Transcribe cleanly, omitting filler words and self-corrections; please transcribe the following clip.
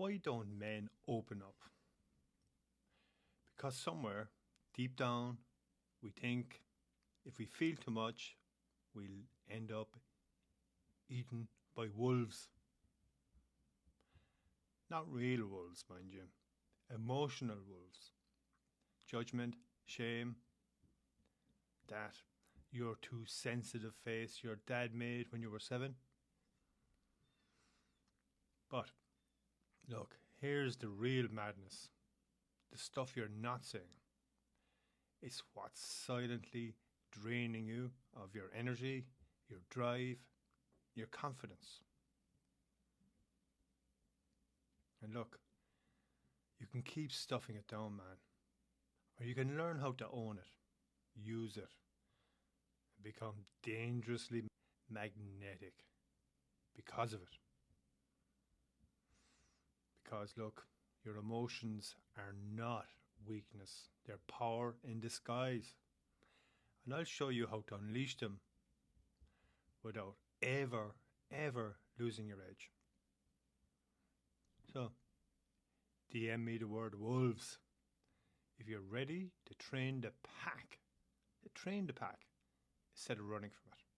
Why don't men open up? Because somewhere deep down we think if we feel too much, we'll end up eaten by wolves. Not real wolves, mind you. Emotional wolves. Judgment, shame, that you're too sensitive face your dad made when you were 7. But look, here's the real madness. The stuff you're not saying. It's what's silently draining you of your energy, your drive, your confidence. And look, you can keep stuffing it down, man. Or you can learn how to own it, use it, and become dangerously magnetic because of it. Because look, your emotions are not weakness, they're power in disguise. And I'll show you how to unleash them without ever losing your edge. So, DM me the word wolves if you're ready to train the pack instead of running from it.